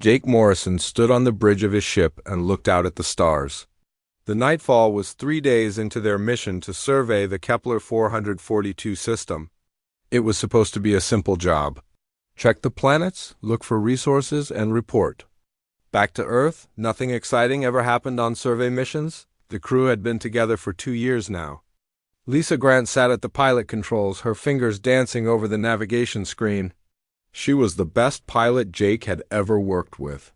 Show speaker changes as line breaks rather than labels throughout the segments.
Jake Morrison stood on the bridge of his ship and looked out at the stars. The nightfall was 3 days into their mission to survey the Kepler 442 system. It was supposed to be a simple job. Check the planets, look for resources, and report. Back to Earth, nothing exciting ever happened on survey missions. The crew had been together for 2 years now. Lisa Grant sat at the pilot controls, her fingers dancing over the navigation screen. She was the best pilot Jake had ever worked with.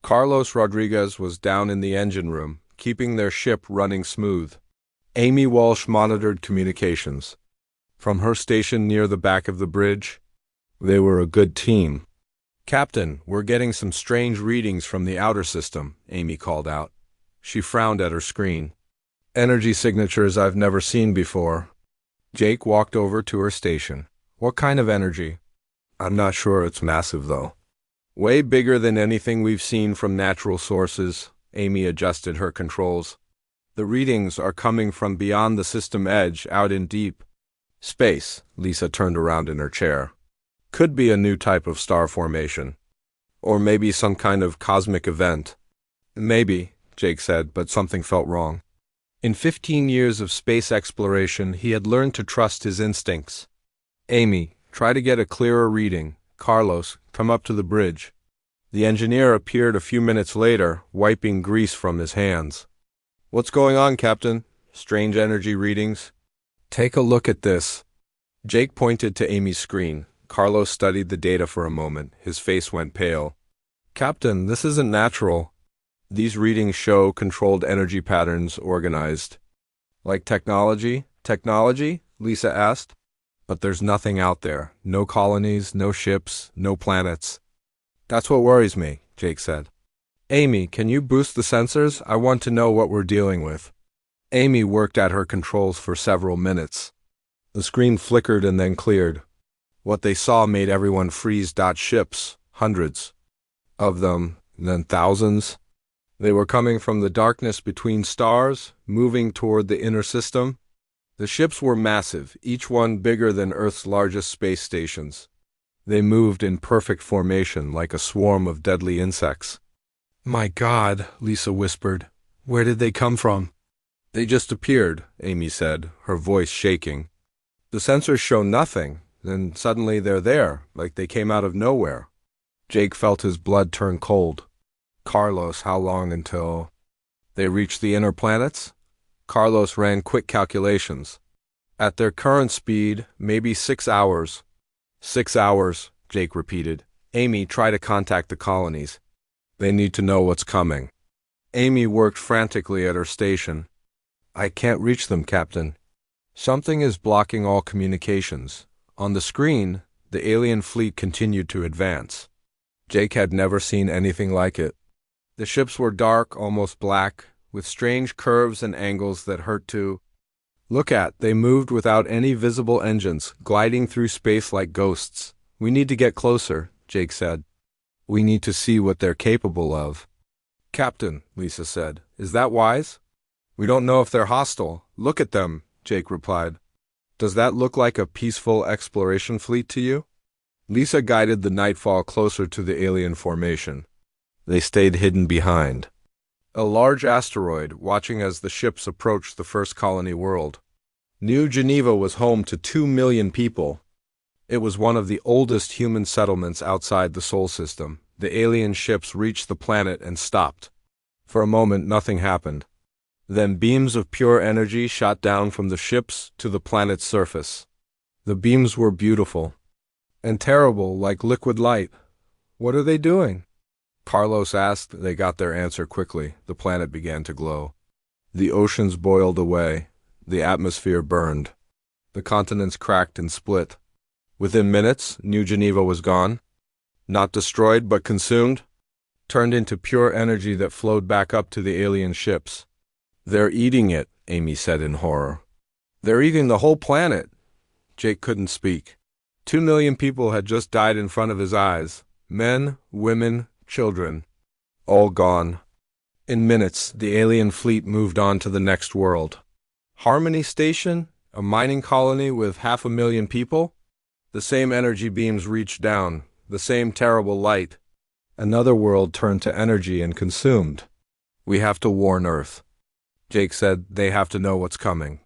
Carlos Rodriguez was down in the engine room, keeping their ship running smooth. Amy Walsh monitored communications. From her station near the back of the bridge, they were a good team. "Captain, we're getting some strange readings from the outer system," Amy called out. She frowned at her screen. "Energy signatures I've never seen before." Jake walked over to her station. "What kind of energy?" "I'm not sure. It's massive, though. Way bigger than anything we've seen from natural sources." Amy adjusted her controls. "The readings are coming from beyond the system edge, out in deep space." Lisa turned around in her chair. "Could be a new type of star formation. Or maybe some kind of cosmic event." "Maybe," Jake said, but something felt wrong. In 15 years of space exploration, he had learned to trust his instincts. "Amy, try to get a clearer reading. Carlos, come up to the bridge." The engineer appeared a few minutes later, wiping grease from his hands. "What's going on, Captain? Strange energy readings?" "Take a look at this." Jake pointed to Amy's screen. Carlos studied the data for a moment. His face went pale. "Captain, this isn't natural." "These readings show controlled energy patterns organized." "Like technology?" "Technology?" Lisa asked. "But there's nothing out there. No colonies, no ships, no planets." "That's what worries me," Jake said. "Amy, can you boost the sensors? I want to know what we're dealing with." Amy worked at her controls for several minutes. The screen flickered and then cleared. What they saw made everyone freeze. Ships, hundreds of them, then thousands. They were coming from the darkness between stars, moving toward the inner system. The ships were massive, each one bigger than Earth's largest space stations. They moved in perfect formation, like a swarm of deadly insects. "My God," Lisa whispered. "Where did they come from?" "They just appeared," Amy said, her voice shaking. "The sensors show nothing, then suddenly they're there, like they came out of nowhere." Jake felt his blood turn cold. "Carlos, how long until they reach the inner planets?" Carlos ran quick calculations. "At their current speed, maybe 6 hours. 6 hours, Jake repeated. "Amy, try to contact the colonies. They need to know what's coming." Amy worked frantically at her station. "I can't reach them, Captain. Something is blocking all communications." On the screen, the alien fleet continued to advance. Jake had never seen anything like it. The ships were dark, almost black, with strange curves and angles that hurt to look at. They moved without any visible engines, gliding through space like ghosts. "We need to get closer," Jake said. "We need to see what they're capable of." "Captain," Lisa said, "is that wise?" "We don't know if they're hostile." "Look at them," Jake replied. "Does that look like a peaceful exploration fleet to you?" Lisa guided the Nightfall closer to the alien formation. They stayed hidden behind a large asteroid, watching as the ships approached the first colony world. New Geneva was home to 2 million people. It was one of the oldest human settlements outside the Sol system. The alien ships reached the planet and stopped. For a moment, nothing happened. Then beams of pure energy shot down from the ships to the planet's surface. The beams were beautiful and terrible, like liquid light. "What are they doing?" Carlos asked. They got their answer quickly. The planet began to glow. The oceans boiled away. The atmosphere burned. The continents cracked and split. Within minutes, New Geneva was gone. Not destroyed, but consumed. Turned into pure energy that flowed back up to the alien ships. "They're eating it," Amy said in horror. "They're eating the whole planet." Jake couldn't speak. 2 million people had just died in front of his eyes. Men, women, children. All gone. In minutes, the alien fleet moved on to the next world. Harmony Station? A mining colony with 500,000 people? The same energy beams reached down. The same terrible light. Another world turned to energy and consumed. We have to warn Earth. Jake said, they have to know what's coming.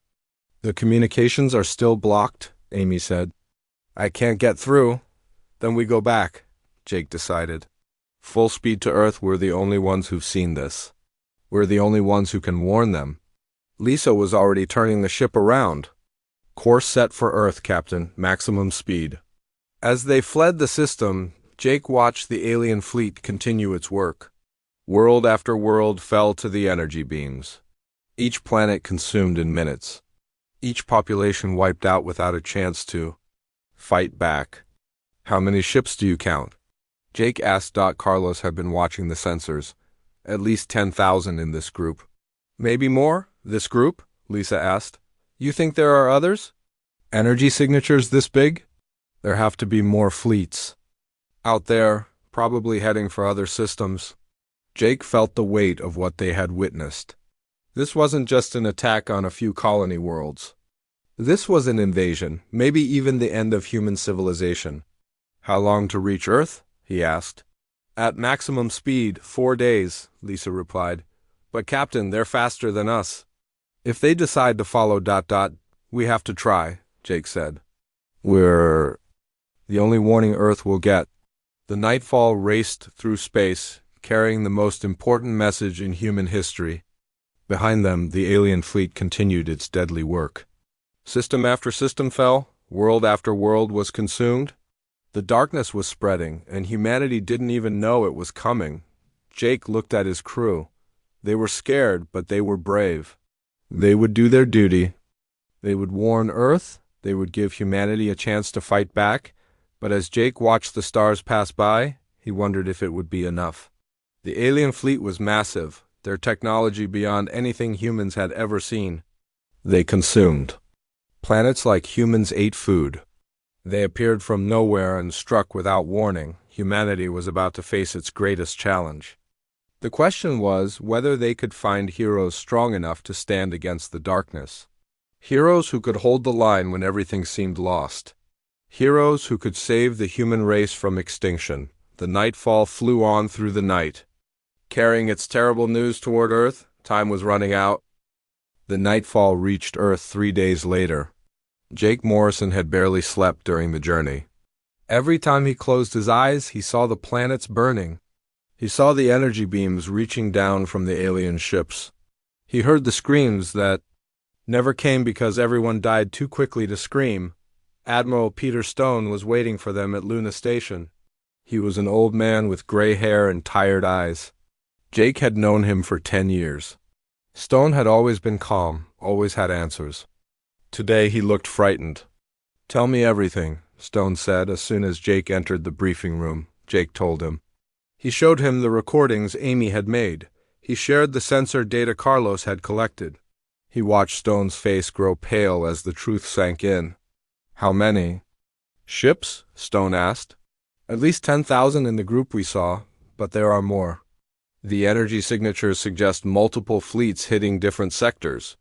The communications are still blocked, Amy said. I can't get through. Then we go back, Jake decided. Full speed to Earth, we're the only ones who've seen this. We're the only ones who can warn them. Lisa was already turning the ship around. Course set for Earth, Captain. Maximum speed. As they fled the system, Jake watched the alien fleet continue its work. World after world fell to the energy beams. Each planet consumed in minutes. Each population wiped out without a chance to fight back. How many ships do you count? Jake asked. Carlos had been watching the sensors. At least 10,000 in this group. Maybe more? This group? Lisa asked. You think there are others? Energy signatures this big? There have to be more fleets. Out there, probably heading for other systems. Jake felt the weight of what they had witnessed. This wasn't just an attack on a few colony worlds. This was an invasion, maybe even the end of human civilization. How long to reach Earth? He asked. At maximum speed, 4 days, Lisa replied. But Captain, they're faster than us. If they decide to follow ... we have to try, Jake said. We're the only warning Earth will get. The Nightfall raced through space, carrying the most important message in human history. Behind them, the alien fleet continued its deadly work. System after system fell, world after world was consumed. The darkness was spreading, and humanity didn't even know it was coming. Jake looked at his crew. They were scared, but they were brave. They would do their duty. They would warn Earth. They would give humanity a chance to fight back. But as Jake watched the stars pass by, he wondered if it would be enough. The alien fleet was massive, their technology beyond anything humans had ever seen. They consumed. Planets like humans ate food. They appeared from nowhere and struck without warning. Humanity was about to face its greatest challenge. The question was whether they could find heroes strong enough to stand against the darkness. Heroes who could hold the line when everything seemed lost. Heroes who could save the human race from extinction. The Nightfall flew on through the night. Carrying its terrible news toward Earth, time was running out. The Nightfall reached Earth 3 days later. Jake Morrison had barely slept during the journey. Every time he closed his eyes, he saw the planets burning. He saw the energy beams reaching down from the alien ships. He heard the screams that never came because everyone died too quickly to scream. Admiral Peter Stone was waiting for them at Luna Station. He was an old man with gray hair and tired eyes. Jake had known him for 10 years. Stone had always been calm, always had answers. Today he looked frightened. Tell me everything, Stone said as soon as Jake entered the briefing room. Jake told him. He showed him the recordings Amy had made. He shared the sensor data Carlos had collected. He watched Stone's face grow pale as the truth sank in. How many ships? Stone asked. At least 10,000 in the group we saw, but there are more. The energy signatures suggest multiple fleets hitting different sectors.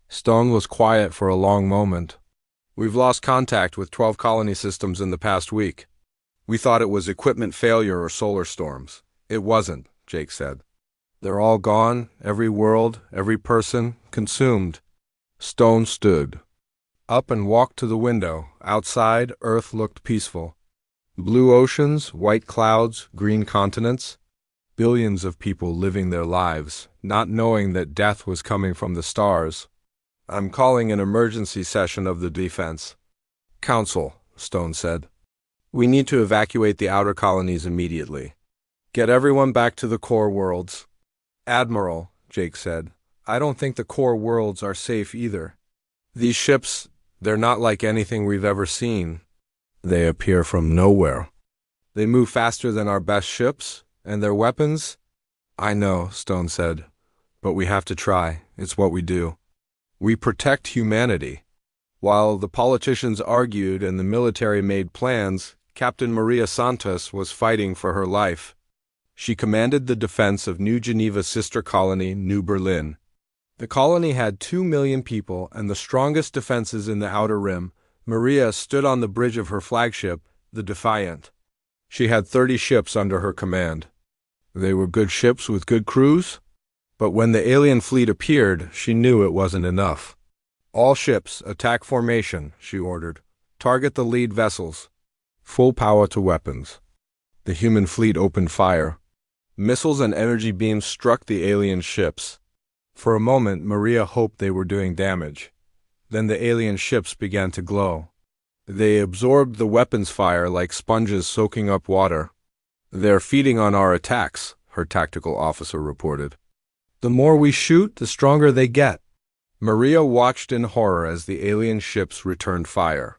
Stone was quiet for a long moment. We've lost contact with 12 colony systems in the past week. We thought it was equipment failure or solar storms. It wasn't, Jake said. They're all gone, every world, every person, consumed. Stone stood up and walked to the window. Outside, Earth looked peaceful. Blue oceans, white clouds, green continents. Billions of people living their lives, not knowing that death was coming from the stars. I'm calling an emergency session of the Defense Council, Stone said. We need to evacuate the outer colonies immediately. Get everyone back to the core worlds. Admiral, Jake said, I don't think the core worlds are safe either. These ships, they're not like anything we've ever seen. They appear from nowhere. They move faster than our best ships, and their weapons? I know, Stone said, but we have to try. It's what we do. We protect humanity. While the politicians argued and the military made plans, Captain Maria Santos was fighting for her life. She commanded the defense of New Geneva's sister colony, New Berlin. The colony had 2 million people and the strongest defenses in the Outer Rim. Maria stood on the bridge of her flagship, the Defiant. She had 30 ships under her command. They were good ships with good crews, but when the alien fleet appeared, she knew it wasn't enough. All ships, attack formation, she ordered. Target the lead vessels. Full power to weapons. The human fleet opened fire. Missiles and energy beams struck the alien ships. For a moment, Maria hoped they were doing damage. Then the alien ships began to glow. They absorbed the weapons fire like sponges soaking up water. They're feeding on our attacks, her tactical officer reported. The more we shoot, the stronger they get. Maria watched in horror as the alien ships returned fire.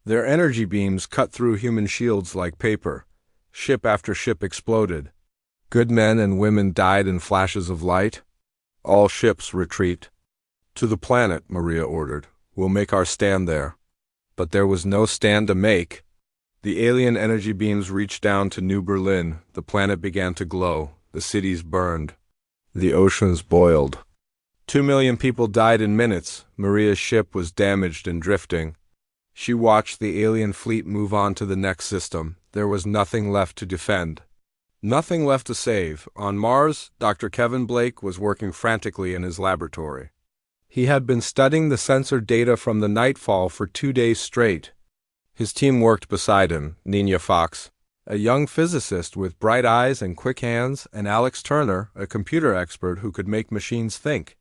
Their energy beams cut through human shields like paper. Ship after ship exploded. Good men and women died in flashes of light. All ships retreat. To the planet, Maria ordered. We'll make our stand there. But there was no stand to make. The alien energy beams reached down to New Berlin. The planet began to glow. The cities burned. The oceans boiled. 2 million people died in minutes. Maria's ship was damaged and drifting. She watched the alien fleet move on to the next system. There was nothing left to defend. Nothing left to save. On Mars, Dr. Kevin Blake was working frantically in his laboratory. He had been studying the sensor data from the Nightfall for 2 days straight. His team worked beside him, Nina Fox, a young physicist with bright eyes and quick hands, and Alex Turner, a computer expert who could make machines think.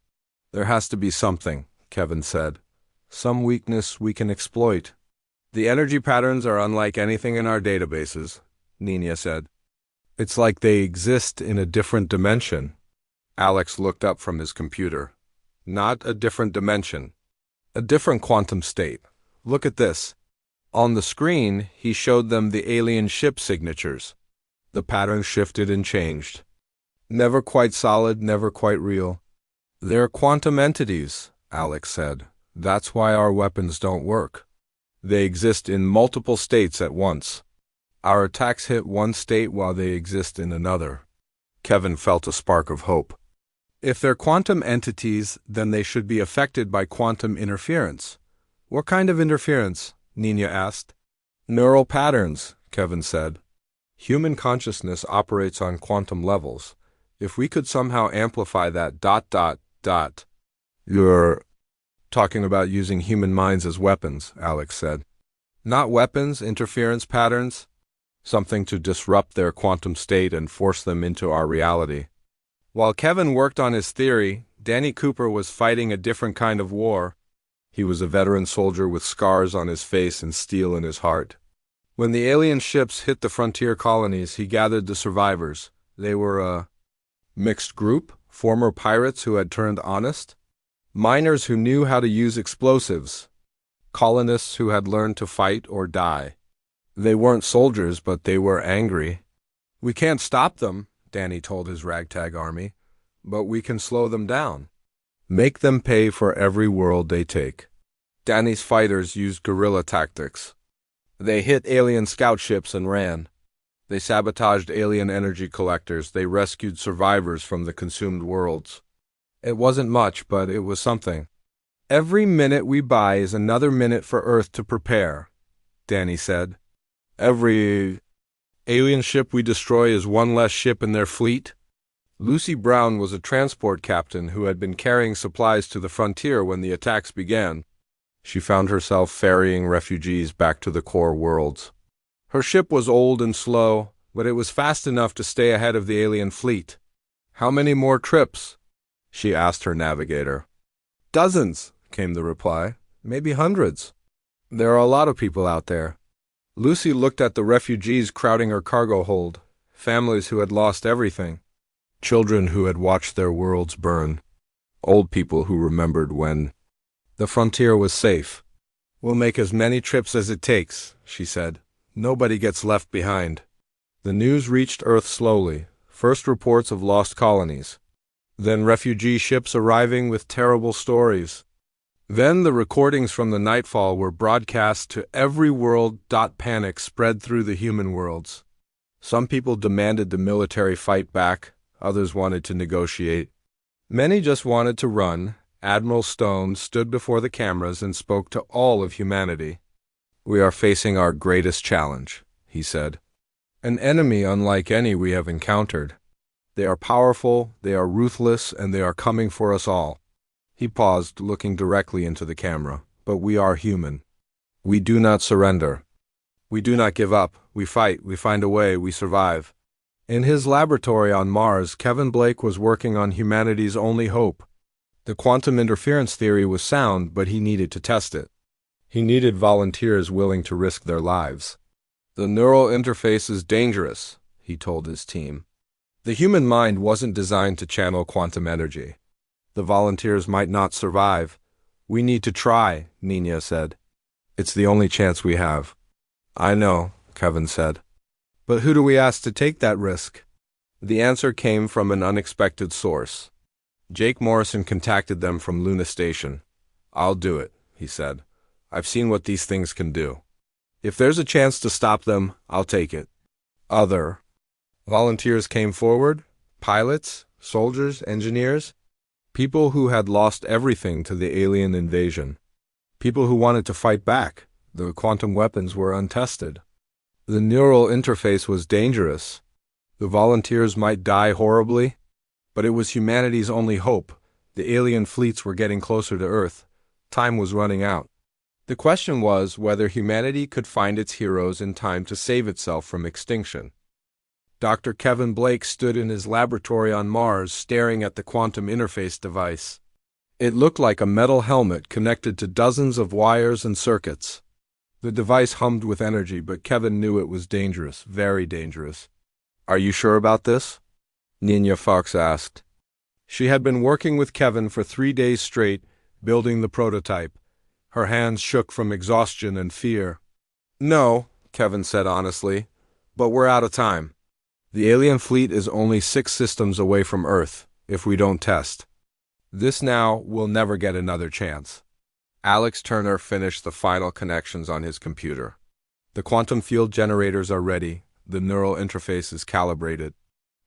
There has to be something, Kevin said. Some weakness we can exploit. The energy patterns are unlike anything in our databases, Nina said. It's like they exist in a different dimension. Alex looked up from his computer. Not a different dimension. A different quantum state. Look at this. On the screen, he showed them the alien ship signatures. The pattern shifted and changed. Never quite solid, never quite real. They're quantum entities, Alex said. That's why our weapons don't work. They exist in multiple states at once. Our attacks hit one state while they exist in another. Kevin felt a spark of hope. If they're quantum entities, then they should be affected by quantum interference. What kind of interference? Nina asked. Neural patterns, Kevin said. Human consciousness operates on quantum levels. If we could somehow amplify that ... You're talking about using human minds as weapons, Alex said. Not weapons, interference patterns. Something to disrupt their quantum state and force them into our reality. While Kevin worked on his theory, Danny Cooper was fighting a different kind of war. He was a veteran soldier with scars on his face and steel in his heart. When the alien ships hit the frontier colonies, he gathered the survivors. They were a mixed group, former pirates who had turned honest, miners who knew how to use explosives, colonists who had learned to fight or die. They weren't soldiers, but they were angry. We can't stop them, Danny told his ragtag army, but we can slow them down. Make them pay for every world they take. Danny's fighters used guerrilla tactics. They hit alien scout ships and ran. They sabotaged alien energy collectors. They rescued survivors from the consumed worlds. It wasn't much, but it was something. Every minute we buy is another minute for Earth to prepare, Danny said. Every alien ship we destroy is one less ship in their fleet. Lucy Brown was a transport captain who had been carrying supplies to the frontier when the attacks began. She found herself ferrying refugees back to the core worlds. Her ship was old and slow, but it was fast enough to stay ahead of the alien fleet. How many more trips? She asked her navigator. Dozens, came the reply. Maybe hundreds. There are a lot of people out there. Lucy looked at the refugees crowding her cargo hold, families who had lost everything. Children who had watched their worlds burn. Old people who remembered when the frontier was safe. We'll make as many trips as it takes, she said. Nobody gets left behind. The news reached Earth slowly. First reports of lost colonies. Then refugee ships arriving with terrible stories. Then the recordings from the Nightfall were broadcast to every world. Panic spread through the human worlds. Some people demanded the military fight back. Others wanted to negotiate. Many just wanted to run. Admiral Stone stood before the cameras and spoke to all of humanity. We are facing our greatest challenge, he said. An enemy unlike any we have encountered. They are powerful, they are ruthless, and they are coming for us all. He paused, looking directly into the camera. But we are human. We do not surrender. We do not give up. We fight, we find a way, we survive. In his laboratory on Mars, Kevin Blake was working on humanity's only hope. The quantum interference theory was sound, but he needed to test it. He needed volunteers willing to risk their lives. The neural interface is dangerous, he told his team. The human mind wasn't designed to channel quantum energy. The volunteers might not survive. We need to try, Nina said. It's the only chance we have. I know, Kevin said. But who do we ask to take that risk? The answer came from an unexpected source. Jake Morrison contacted them from Luna Station. I'll do it, he said. I've seen what these things can do. If there's a chance to stop them, I'll take it. Other volunteers came forward, pilots, soldiers, engineers, people who had lost everything to the alien invasion, people who wanted to fight back. The quantum weapons were untested. The neural interface was dangerous. The volunteers might die horribly, but it was humanity's only hope. The alien fleets were getting closer to Earth. Time was running out. The question was whether humanity could find its heroes in time to save itself from extinction. Dr. Kevin Blake stood in his laboratory on Mars, staring at the quantum interface device. It looked like a metal helmet connected to dozens of wires and circuits. The device hummed with energy, but Kevin knew it was dangerous, very dangerous. Are you sure about this? Nina Fox asked. She had been working with Kevin for 3 days straight, building the prototype. Her hands shook from exhaustion and fear. No, Kevin said honestly, but we're out of time. The alien fleet is only 6 systems away from Earth, if we don't test. This now will never get another chance. Alex Turner finished the final connections on his computer. The quantum field generators are ready, the neural interface is calibrated.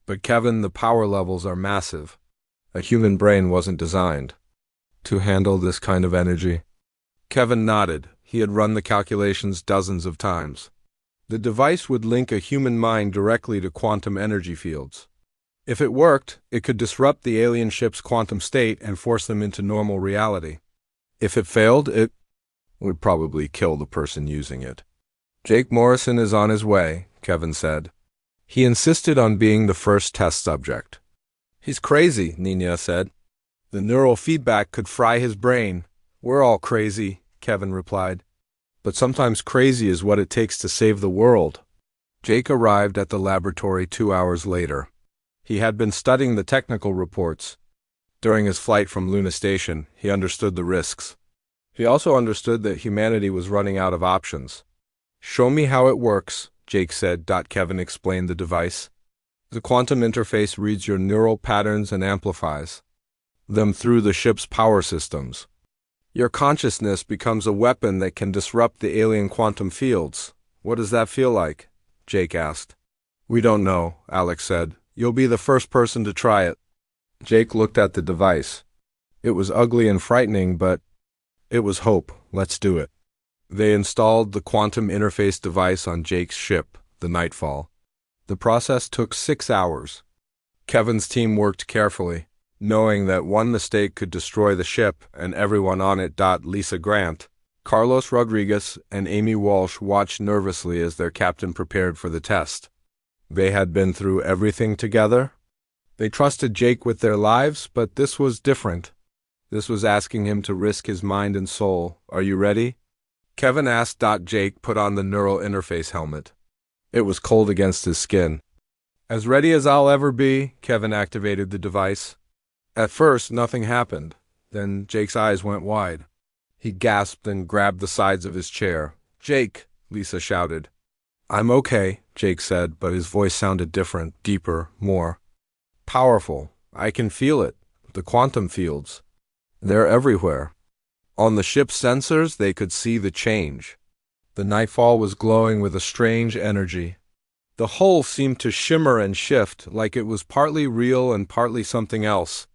But Kevin, the power levels are massive. A human brain wasn't designed to handle this kind of energy. Kevin nodded. He had run the calculations dozens of times. The device would link a human mind directly to quantum energy fields. If it worked, it could disrupt the alien ship's quantum state and force them into normal reality. If it failed, it would probably kill the person using it. Jake Morrison is on his way, Kevin said. He insisted on being the first test subject. He's crazy, Nina said. The neural feedback could fry his brain. We're all crazy, Kevin replied. But sometimes crazy is what it takes to save the world. Jake arrived at the laboratory 2 hours later. He had been studying the technical reports. During his flight from Luna Station, he understood the risks. He also understood that humanity was running out of options. Show me how it works, Jake said. Kevin explained the device. The quantum interface reads your neural patterns and amplifies them through the ship's power systems. Your consciousness becomes a weapon that can disrupt the alien quantum fields. What does that feel like? Jake asked. We don't know, Alex said. You'll be the first person to try it. Jake looked at the device. It was ugly and frightening, but it was hope. Let's do it. They installed the quantum interface device on Jake's ship, the Nightfall. The process took 6 hours. Kevin's team worked carefully, knowing that one mistake could destroy the ship and everyone on it. Lisa Grant, Carlos Rodriguez, and Amy Walsh watched nervously as their captain prepared for the test. They had been through everything together. They trusted Jake with their lives, but this was different. This was asking him to risk his mind and soul. Are you ready? Kevin asked. Jake put on the neural interface helmet. It was cold against his skin. As ready as I'll ever be, Kevin activated the device. At first, nothing happened. Then Jake's eyes went wide. He gasped and grabbed the sides of his chair. Jake, Lisa shouted. I'm okay, Jake said, but his voice sounded different, deeper, more powerful. I can feel it. The quantum fields. They're everywhere. On the ship's sensors, they could see the change. The Nightfall was glowing with a strange energy. The hull seemed to shimmer and shift, like it was partly real and partly something else.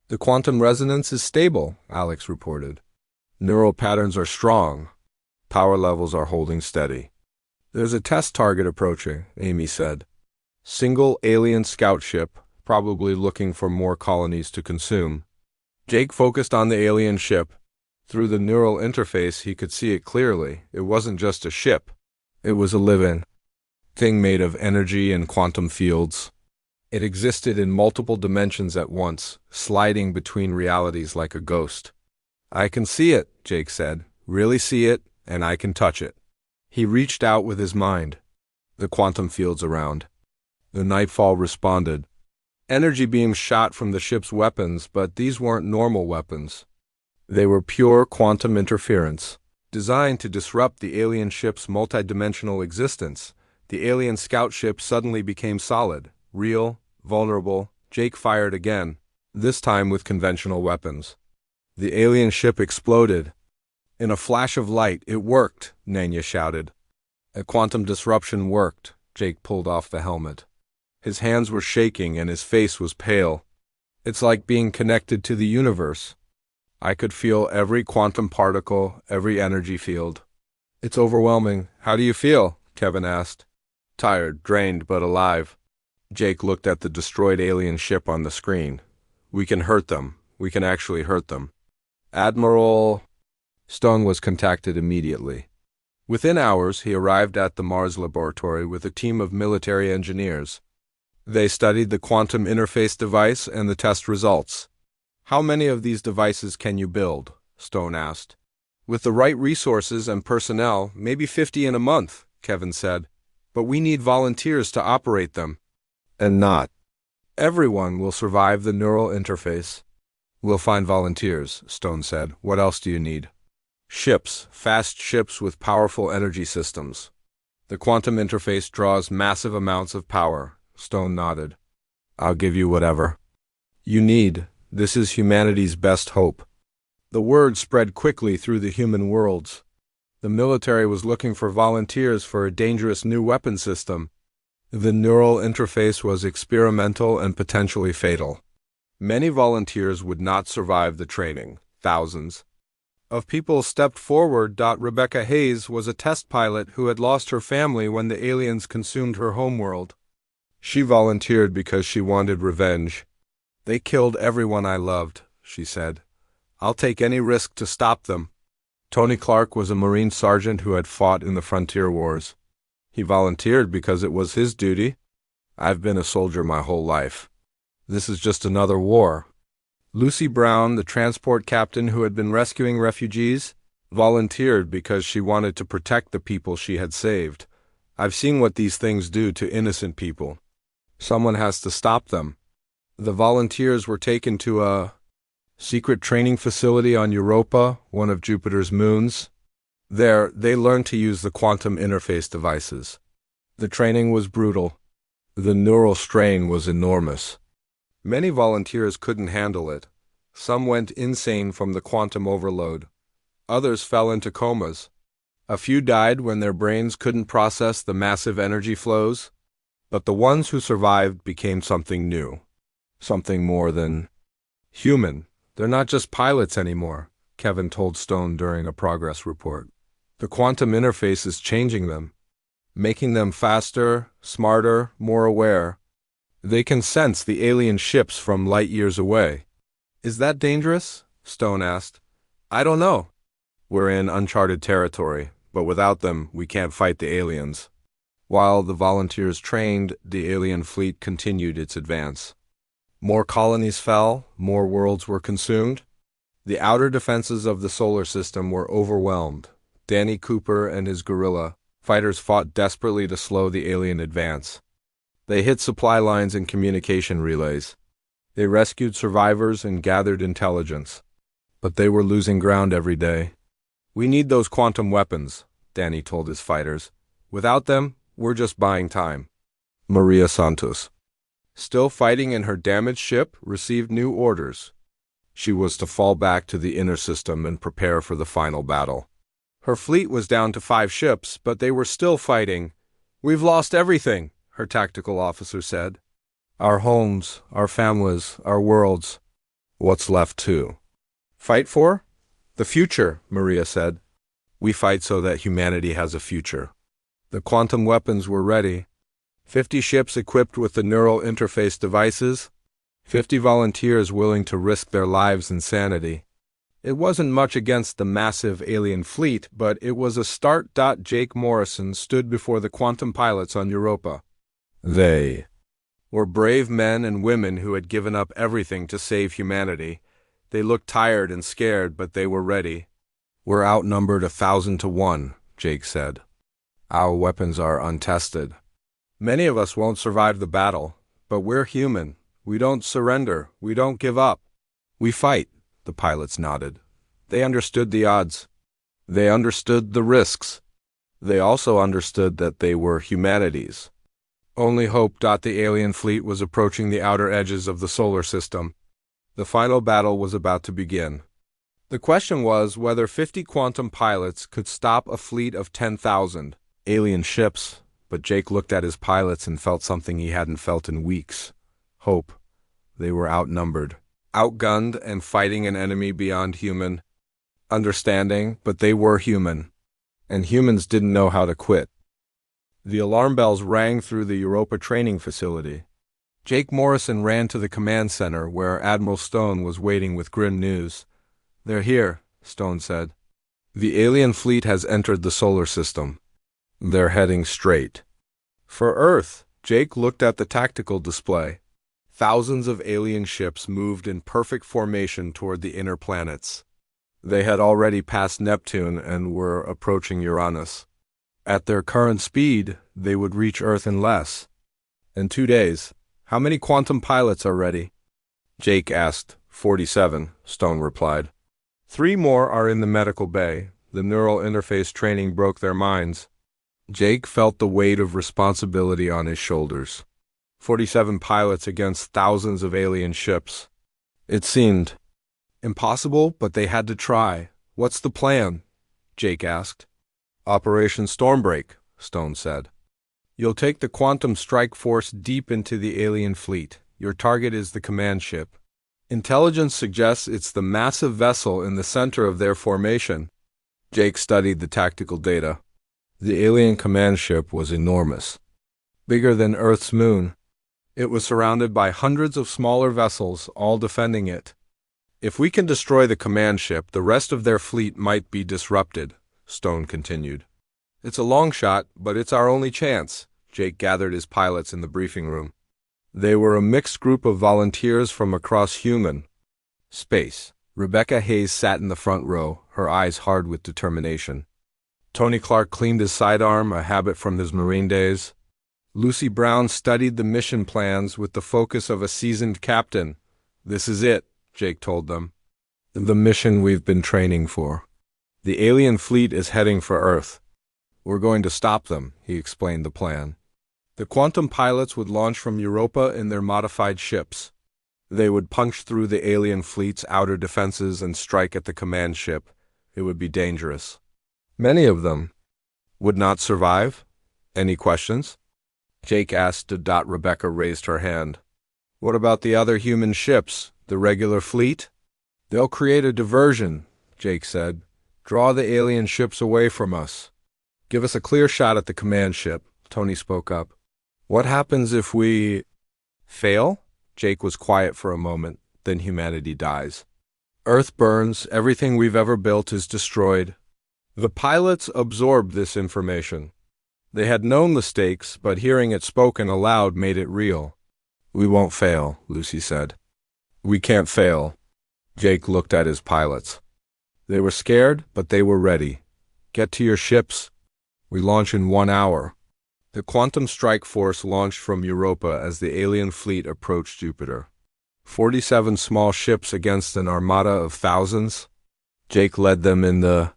The quantum resonance is stable, Alex reported. Neural patterns are strong. Power levels are holding steady. There's a test target approaching, Amy said. Single alien scout ship, probably looking for more colonies to consume. Jake focused on the alien ship. Through the neural interface, he could see it clearly. It wasn't just a ship. It was a living thing made of energy and quantum fields. It existed in multiple dimensions at once, sliding between realities like a ghost. "I can see it," Jake said. "Really see it, and I can touch it." He reached out with his mind. The quantum fields around. The Nightfall responded. Energy beams shot from the ship's weapons, but these weren't normal weapons. They were pure quantum interference, designed to disrupt the alien ship's multidimensional existence. The alien scout ship suddenly became solid, real, vulnerable. Jake fired again, this time with conventional weapons. The alien ship exploded. In a flash of light, "It worked," Nanya shouted. A quantum disruption worked. Jake pulled off the helmet. His hands were shaking and his face was pale. "It's like being connected to the universe. I could feel every quantum particle, every energy field." "It's overwhelming. How do you feel?" Kevin asked. "Tired, drained, but alive." Jake looked at the destroyed alien ship on the screen. "We can hurt them. We can actually hurt them." Admiral Stone was contacted immediately. Within hours, he arrived at the Mars laboratory with a team of military engineers. They studied the quantum interface device and the test results. "How many of these devices can you build?" Stone asked. "With the right resources and personnel, maybe 50 in a month," Kevin said. "But we need volunteers to operate them." "And not everyone will survive the neural interface." "We'll find volunteers," Stone said. "What else do you need?" "Ships, fast ships with powerful energy systems. The quantum interface draws massive amounts of power." Stone nodded. "I'll give you whatever you need. This is humanity's best hope." The word spread quickly through the human worlds. The military was looking for volunteers for a dangerous new weapon system. The neural interface was experimental and potentially fatal. Many volunteers would not survive the training. Thousands of people stepped forward. Rebecca Hayes was a test pilot who had lost her family when the aliens consumed her homeworld. She volunteered because she wanted revenge. "They killed everyone I loved," she said. "I'll take any risk to stop them." Tony Clark was a Marine sergeant who had fought in the frontier wars. He volunteered because it was his duty. "I've been a soldier my whole life. This is just another war." Lucy Brown, the transport captain who had been rescuing refugees, volunteered because she wanted to protect the people she had saved. "I've seen what these things do to innocent people. Someone has to stop them." The volunteers were taken to a secret training facility on Europa, one of Jupiter's moons. There, they learned to use the quantum interface devices. The training was brutal. The neural strain was enormous. Many volunteers couldn't handle it. Some went insane from the quantum overload. Others fell into comas. A few died when their brains couldn't process the massive energy flows. But the ones who survived became something new. Something more than human. "They're not just pilots anymore," Kevin told Stone during a progress report. "The quantum interface is changing them, making them faster, smarter, more aware. They can sense the alien ships from light years away." "Is that dangerous?" Stone asked. "I don't know. We're in uncharted territory, but without them, we can't fight the aliens." While the volunteers trained, the alien fleet continued its advance. More colonies fell, more worlds were consumed. The outer defenses of the solar system were overwhelmed. Danny Cooper and his guerrilla fighters fought desperately to slow the alien advance. They hit supply lines and communication relays. They rescued survivors and gathered intelligence. But they were losing ground every day. "We need those quantum weapons," Danny told his fighters. "Without them, we're just buying time." Maria Santos, still fighting in her damaged ship, received new orders. She was to fall back to the inner system and prepare for the final battle. Her fleet was down to 5 ships, but they were still fighting. "We've lost everything," her tactical officer said. "Our homes, our families, our worlds. What's left to fight for?" "The future," Maria said. "We fight so that humanity has a future." The quantum weapons were ready. 50 ships equipped with the neural interface devices, 50 volunteers willing to risk their lives and sanity. It wasn't much against the massive alien fleet, but it was a start. Jake Morrison stood before the quantum pilots on Europa. They were brave men and women who had given up everything to save humanity. They looked tired and scared, but they were ready. "We're outnumbered 1,000 to 1, Jake said. "Our weapons are untested. Many of us won't survive the battle, but we're human. We don't surrender. We don't give up. We fight." The pilots nodded. They understood the odds. They understood the risks. They also understood that they were humanity's only hope. The alien fleet was approaching the outer edges of the solar system. The final battle was about to begin. The question was whether 50 quantum pilots could stop a fleet of 10,000 alien ships, but Jake looked at his pilots and felt something he hadn't felt in weeks. Hope. They were outnumbered, outgunned, and fighting an enemy beyond human understanding, but they were human, and humans didn't know how to quit. The alarm bells rang through the Europa training facility. Jake Morrison ran to the command center, where Admiral Stone was waiting with grim news. "They're here," Stone said. "The alien fleet has entered the solar system. They're heading straight for Earth." Jake looked at the tactical display. Thousands of alien ships moved in perfect formation toward the inner planets. They had already passed Neptune and were approaching Uranus. At their current speed, they would reach Earth in less. In 2 days. "How many quantum pilots are ready?" Jake asked. 47, Stone replied. 3 more are in the medical bay. The neural interface training broke their minds. Jake felt the weight of responsibility on his shoulders. 47 pilots against thousands of alien ships. It seemed impossible, but they had to try. "What's the plan?" Jake asked. "Operation Stormbreak," Stone said. "You'll take the quantum strike force deep into the alien fleet. Your target is the command ship. Intelligence suggests it's the massive vessel in the center of their formation." Jake studied the tactical data. The alien command ship was enormous, bigger than Earth's moon. It was surrounded by hundreds of smaller vessels, all defending it. "If we can destroy the command ship, the rest of their fleet might be disrupted," Stone continued. "It's a long shot, but it's our only chance." Jake gathered his pilots in the briefing room. They were a mixed group of volunteers from across human space. Rebecca Hayes sat in the front row, her eyes hard with determination. Tony Clark cleaned his sidearm, a habit from his Marine days. Lucy Brown studied the mission plans with the focus of a seasoned captain. "This is it," Jake told them. "The mission we've been training for. The alien fleet is heading for Earth. We're going to stop them," he explained the plan. The quantum pilots would launch from Europa in their modified ships. They would punch through the alien fleet's outer defenses and strike at the command ship. It would be dangerous. Many of them would not survive. "Any questions?" Jake asked. Rebecca raised her hand. "What about the other human ships, the regular fleet?" "They'll create a diversion," Jake said. "Draw the alien ships away from us. Give us a clear shot at the command ship," Tony spoke up. "What happens if we fail?" Jake was quiet for a moment. "Then humanity dies. Earth burns, everything we've ever built is destroyed." The pilots absorbed this information. They had known the stakes, but hearing it spoken aloud made it real. "We won't fail," Lucy said. "We can't fail." Jake looked at his pilots. They were scared, but they were ready. "Get to your ships. We launch in 1 hour." The quantum strike force launched from Europa as the alien fleet approached Jupiter. 47 small ships against an armada of thousands. Jake led them in the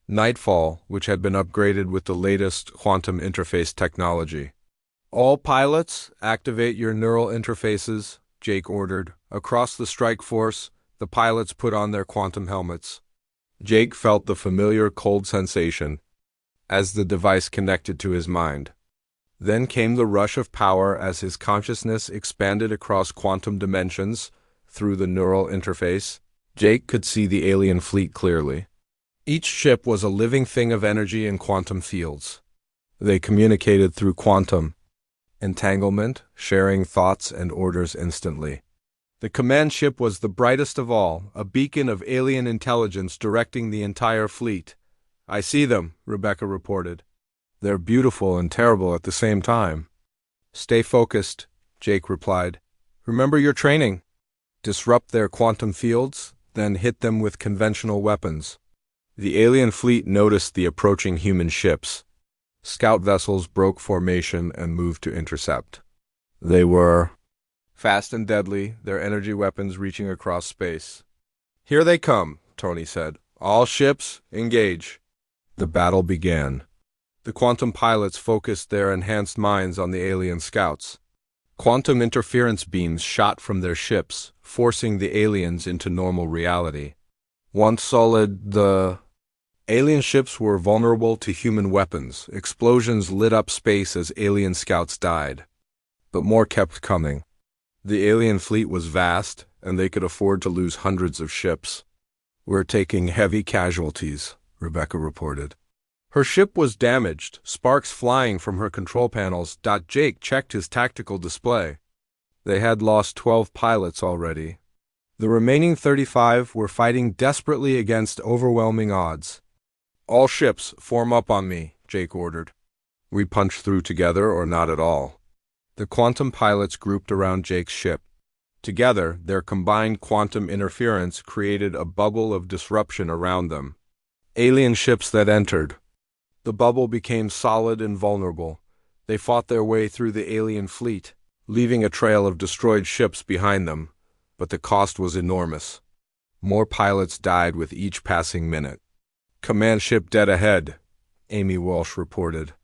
Nightfall, which had been upgraded with the latest quantum interface technology. "All pilots, activate your neural interfaces," Jake ordered. Across the strike force, the pilots put on their quantum helmets. Jake felt the familiar cold sensation as the device connected to his mind. Then came the rush of power as his consciousness expanded across quantum dimensions through the neural interface. Jake could see the alien fleet clearly. Each ship was a living thing of energy in quantum fields. They communicated through quantum entanglement, sharing thoughts and orders instantly. The command ship was the brightest of all, a beacon of alien intelligence directing the entire fleet. "I see them," Rebecca reported. "They're beautiful and terrible at the same time." "Stay focused," Jake replied. "Remember your training. Disrupt their quantum fields, then hit them with conventional weapons." The alien fleet noticed the approaching human ships. Scout vessels broke formation and moved to intercept. They were fast and deadly, their energy weapons reaching across space. "Here they come," Tony said. "All ships, engage." The battle began. The quantum pilots focused their enhanced minds on the alien scouts. Quantum interference beams shot from their ships, forcing the aliens into normal reality. Once solid, the alien ships were vulnerable to human weapons. Explosions lit up space as alien scouts died. But more kept coming. The alien fleet was vast, and they could afford to lose hundreds of ships. "We're taking heavy casualties," Rebecca reported. Her ship was damaged, sparks flying from her control panels. Jake checked his tactical display. They had lost 12 pilots already. The remaining 35 were fighting desperately against overwhelming odds. "All ships, form up on me," Jake ordered. "We punch through together or not at all." The quantum pilots grouped around Jake's ship. Together, their combined quantum interference created a bubble of disruption around them. Alien ships that entered. The bubble became solid and vulnerable. They fought their way through the alien fleet, leaving a trail of destroyed ships behind them, but the cost was enormous. More pilots died with each passing minute. "Command ship dead ahead," Amy Walsh reported.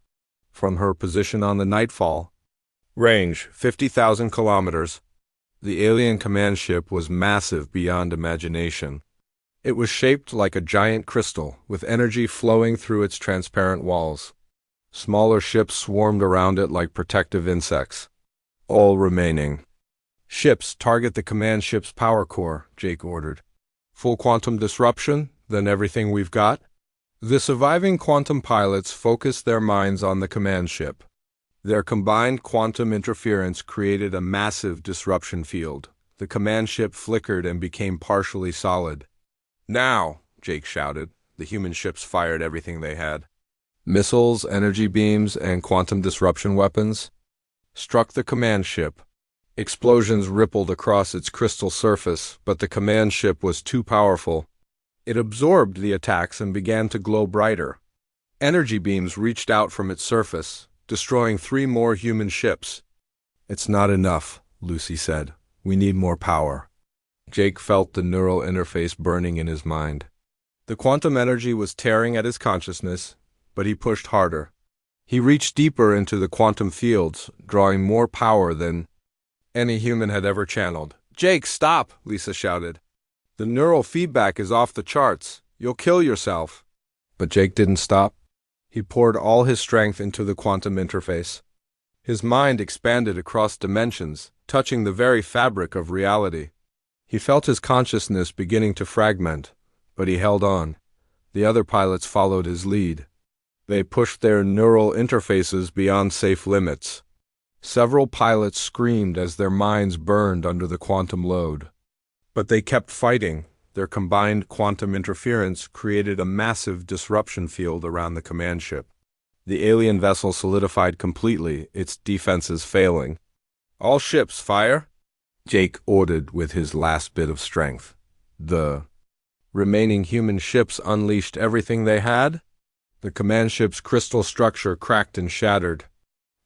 From her position on the Nightfall. Range, 50,000 kilometers. The alien command ship was massive beyond imagination. It was shaped like a giant crystal, with energy flowing through its transparent walls. Smaller ships swarmed around it like protective insects. All remaining. "Ships, target the command ship's power core," Jake ordered. "Full quantum disruption, then everything we've got?" The surviving quantum pilots focused their minds on the command ship. Their combined quantum interference created a massive disruption field. The command ship flickered and became partially solid. "Now!" Jake shouted. The human ships fired everything they had. Missiles, energy beams, and quantum disruption weapons struck the command ship. Explosions rippled across its crystal surface, but the command ship was too powerful. It absorbed the attacks and began to glow brighter. Energy beams reached out from its surface, destroying 3 more human ships. "It's not enough," Lucy said. "We need more power." Jake felt the neural interface burning in his mind. The quantum energy was tearing at his consciousness, but he pushed harder. He reached deeper into the quantum fields, drawing more power than any human had ever channeled. "Jake, stop!" Lisa shouted. "The neural feedback is off the charts. You'll kill yourself." But Jake didn't stop. He poured all his strength into the quantum interface. His mind expanded across dimensions, touching the very fabric of reality. He felt his consciousness beginning to fragment, but he held on. The other pilots followed his lead. They pushed their neural interfaces beyond safe limits. Several pilots screamed as their minds burned under the quantum load. But they kept fighting. Their combined quantum interference created a massive disruption field around the command ship. The alien vessel solidified completely, its defenses failing. "All ships, fire!" Jake ordered with his last bit of strength. The remaining human ships unleashed everything they had. The command ship's crystal structure cracked and shattered.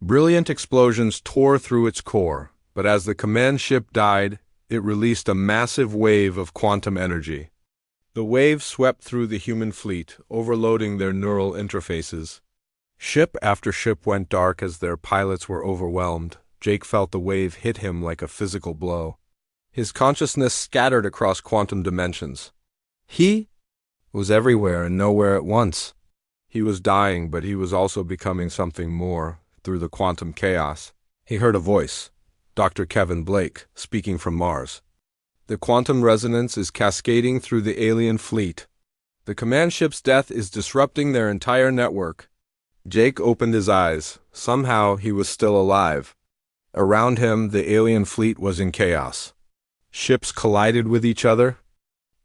Brilliant explosions tore through its core, but as the command ship died, it released a massive wave of quantum energy. The wave swept through the human fleet, overloading their neural interfaces. Ship after ship went dark as their pilots were overwhelmed. Jake felt the wave hit him like a physical blow. His consciousness scattered across quantum dimensions. He was everywhere and nowhere at once. He was dying, but he was also becoming something more through the quantum chaos. He heard a voice, Dr. Kevin Blake, speaking from Mars. "The quantum resonance is cascading through the alien fleet. The command ship's death is disrupting their entire network." Jake opened his eyes. Somehow he was still alive. Around him, the alien fleet was in chaos. Ships collided with each other.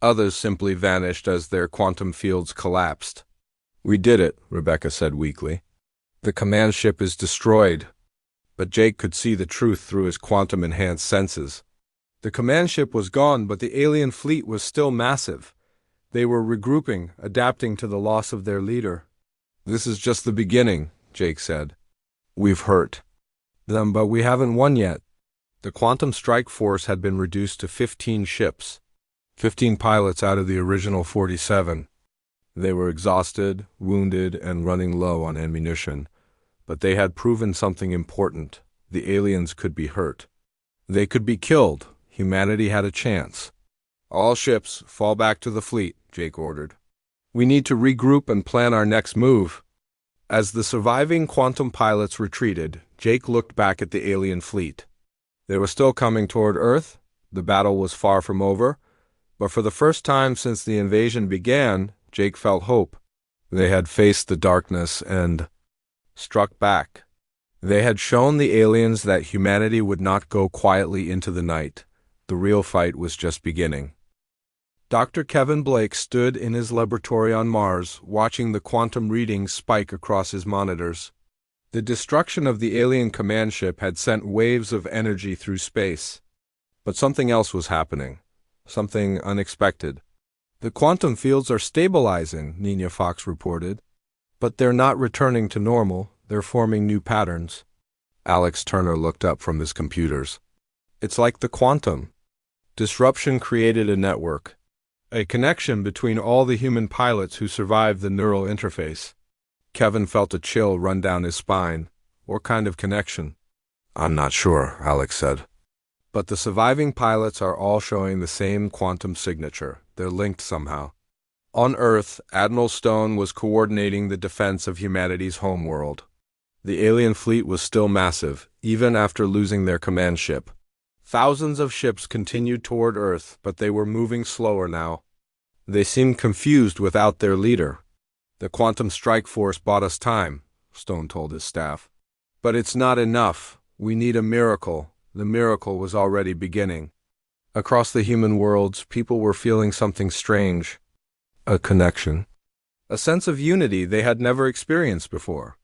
Others simply vanished as their quantum fields collapsed. "We did it," Rebecca said weakly. "The command ship is destroyed." But Jake could see the truth through his quantum-enhanced senses. The command ship was gone, but the alien fleet was still massive. They were regrouping, adapting to the loss of their leader. "This is just the beginning," Jake said. "We've hurt them, but we haven't won yet." The quantum strike force had been reduced to 15 ships, 15 pilots out of the original 47. They were exhausted, wounded, and running low on ammunition. But they had proven something important. The aliens could be hurt. They could be killed. Humanity had a chance. "All ships, fall back to the fleet," Jake ordered. "We need to regroup and plan our next move." As the surviving quantum pilots retreated, Jake looked back at the alien fleet. They were still coming toward Earth. The battle was far from over. But for the first time since the invasion began, Jake felt hope. They had faced the darkness and struck back. They had shown the aliens that humanity would not go quietly into the night. The real fight was just beginning. Dr. Kevin Blake stood in his laboratory on Mars, watching the quantum readings spike across his monitors. The destruction of the alien command ship had sent waves of energy through space. But something else was happening. Something unexpected. "The quantum fields are stabilizing," Nina Fox reported. "But they're not returning to normal. They're forming new patterns." Alex Turner looked up from his computers. "It's like the quantum disruption created a network, a connection between all the human pilots who survived the neural interface." Kevin felt a chill run down his spine. "What kind of connection?" "I'm not sure," Alex said. "But the surviving pilots are all showing the same quantum signature. They're linked somehow." On Earth, Admiral Stone was coordinating the defense of humanity's homeworld. The alien fleet was still massive, even after losing their command ship. Thousands of ships continued toward Earth, but they were moving slower now. They seemed confused without their leader. "The quantum strike force bought us time," Stone told his staff. "But it's not enough. We need a miracle." The miracle was already beginning. Across the human worlds, people were feeling something strange. A connection. A sense of unity they had never experienced before.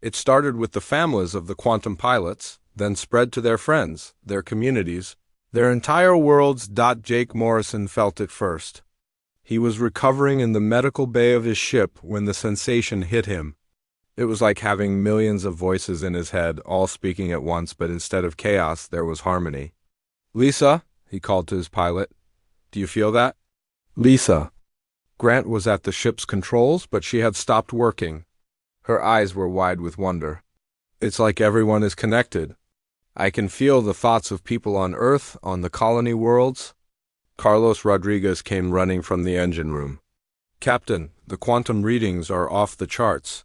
It started with the families of the quantum pilots, then spread to their friends, their communities, their entire worlds. Jake Morrison felt it first. He was recovering in the medical bay of his ship when the sensation hit him. It was like having millions of voices in his head, all speaking at once, but instead of chaos, there was harmony. "Lisa," he called to his pilot. "Do you feel that?" "Lisa." Grant was at the ship's controls, but she had stopped working. Her eyes were wide with wonder. "It's like everyone is connected. I can feel the thoughts of people on Earth, on the colony worlds." Carlos Rodriguez came running from the engine room. "Captain, the quantum readings are off the charts.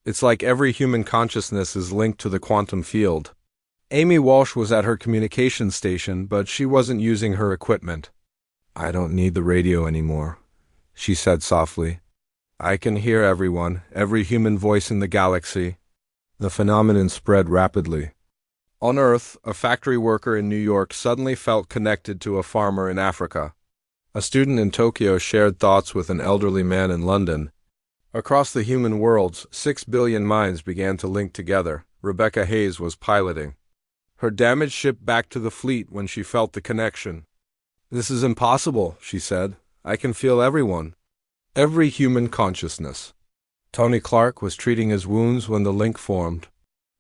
It's like every human consciousness is linked to the quantum field." Amy Walsh was at her communication station, but she wasn't using her equipment. "I don't need the radio anymore," she said softly. "I can hear everyone, every human voice in the galaxy." The phenomenon spread rapidly. On Earth, a factory worker in New York suddenly felt connected to a farmer in Africa. A student in Tokyo shared thoughts with an elderly man in London. Across the human worlds, 6 billion minds began to link together. Rebecca Hayes was piloting her damaged ship back to the fleet when she felt the connection. "This is impossible," she said. "I can feel everyone. Every human consciousness." Tony Clark was treating his wounds when the link formed.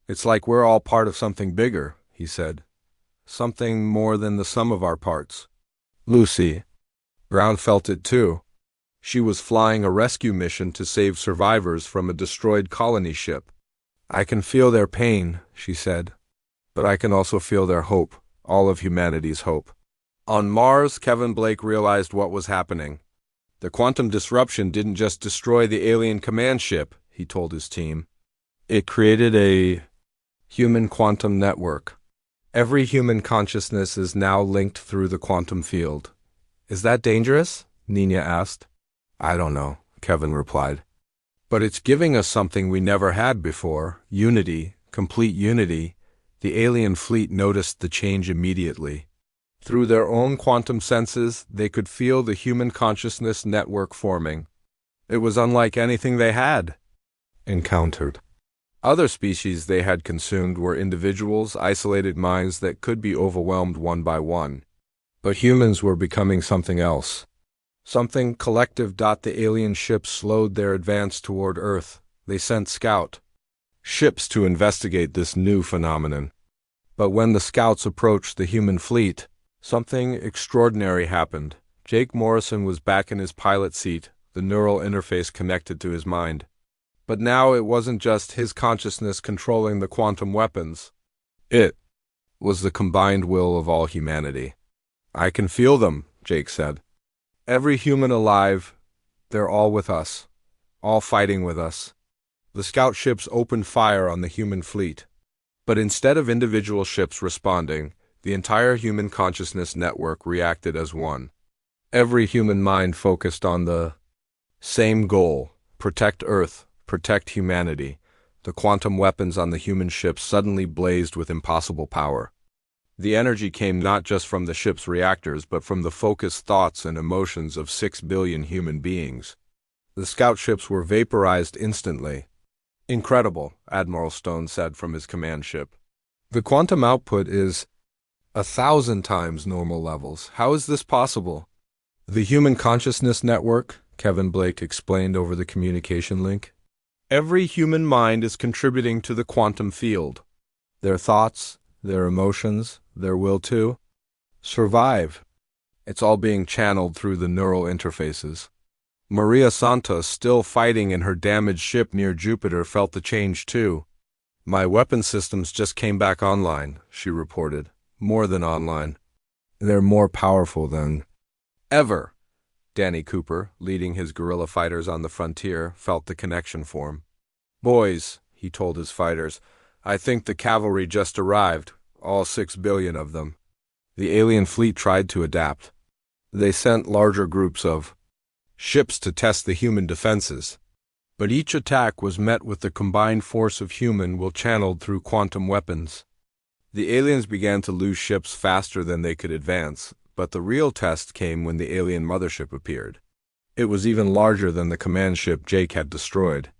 "It's like we're all part of something bigger," he said. "Something more than the sum of our parts." Lucy Brown felt it too. She was flying a rescue mission to save survivors from a destroyed colony ship. "I can feel their pain," she said. "But I can also feel their hope, all of humanity's hope." On Mars, Kevin Blake realized what was happening. The quantum disruption didn't just destroy the alien command ship, he told his team. It created a human quantum network. Every human consciousness is now linked through the quantum field. "Is that dangerous?" Nina asked. "I don't know," Kevin replied. "But it's giving us something we never had before, unity, complete unity." The alien fleet noticed the change immediately. Through their own quantum senses, they could feel the human consciousness network forming. It was unlike anything they had encountered. Other species they had consumed were individuals, isolated minds that could be overwhelmed one by one. But humans were becoming something else. Something collective. The alien ships slowed their advance toward Earth. They sent scout ships to investigate this new phenomenon. But when the scouts approached the human fleet, something extraordinary happened. Jake Morrison was back in his pilot seat, the neural interface connected to his mind. But now it wasn't just his consciousness controlling the quantum weapons. It was the combined will of all humanity. "I can feel them," Jake said. "Every human alive, they're all with us, all fighting with us." The scout ships opened fire on the human fleet. But instead of individual ships responding, the entire human consciousness network reacted as one. Every human mind focused on the same goal: protect Earth, protect humanity. The quantum weapons on the human ships suddenly blazed with impossible power. The energy came not just from the ship's reactors, but from the focused thoughts and emotions of 6 billion human beings. The scout ships were vaporized instantly. "Incredible," Admiral Stone said from his command ship. "The quantum output is 1,000 times normal levels. How is this possible?" "The human consciousness network," Kevin Blake explained over the communication link. "Every human mind is contributing to the quantum field. Their thoughts, their emotions, their will to survive. It's all being channeled through the neural interfaces." Maria Santos, still fighting in her damaged ship near Jupiter, felt the change too. "My weapon systems just came back online," she reported. "More than online. They're more powerful than ever." Danny Cooper, leading his guerrilla fighters on the frontier, felt the connection form. "Boys," he told his fighters, "I think the cavalry just arrived, all 6 billion of them." The alien fleet tried to adapt. They sent larger groups of ships to test the human defenses. But each attack was met with the combined force of human will channeled through quantum weapons. The aliens began to lose ships faster than they could advance, but the real test came when the alien mothership appeared. It was even larger than the command ship Jake had destroyed.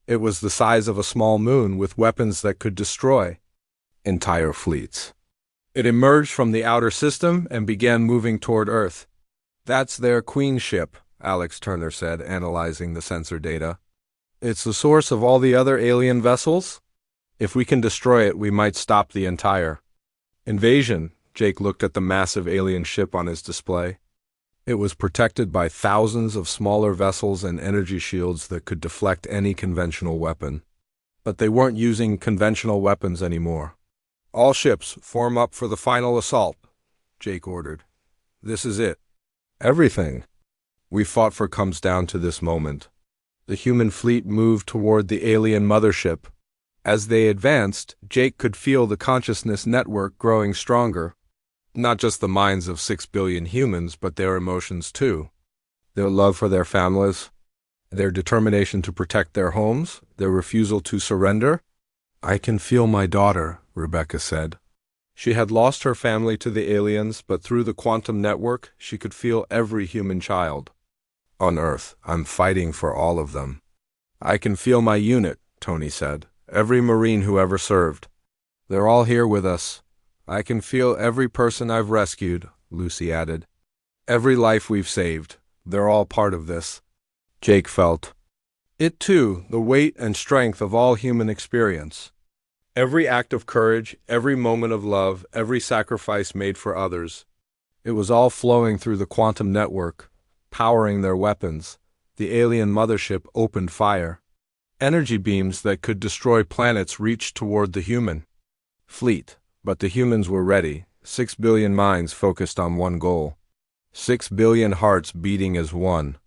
It was the size of a small moon with weapons that could destroy entire fleets. It emerged from the outer system and began moving toward Earth. "That's their queen ship," Alex Turner said, analyzing the sensor data. "It's the source of all the other alien vessels? If we can destroy it, we might stop the entire invasion." Jake looked at the massive alien ship on his display. It was protected by thousands of smaller vessels and energy shields that could deflect any conventional weapon. But they weren't using conventional weapons anymore. "All ships, form up for the final assault," Jake ordered. "This is it. Everything we fought for comes down to this moment." The human fleet moved toward the alien mothership. As they advanced, Jake could feel the consciousness network growing stronger. Not just the minds of 6 billion humans, but their emotions too. Their love for their families, their determination to protect their homes, their refusal to surrender. "I can feel my daughter," Rebecca said. She had lost her family to the aliens, but through the quantum network, she could feel every human child on Earth. "I'm fighting for all of them." "I can feel my unit," Tony said. "Every Marine who ever served. They're all here with us." "I can feel every person I've rescued," Lucy added. "Every life we've saved. They're all part of this." Jake felt it too, the weight and strength of all human experience. Every act of courage, every moment of love, every sacrifice made for others. It was all flowing through the quantum network, powering their weapons. The alien mothership opened fire. Energy beams that could destroy planets reached toward the human fleet. But the humans were ready. 6 billion minds focused on one goal. 6 billion hearts beating as one.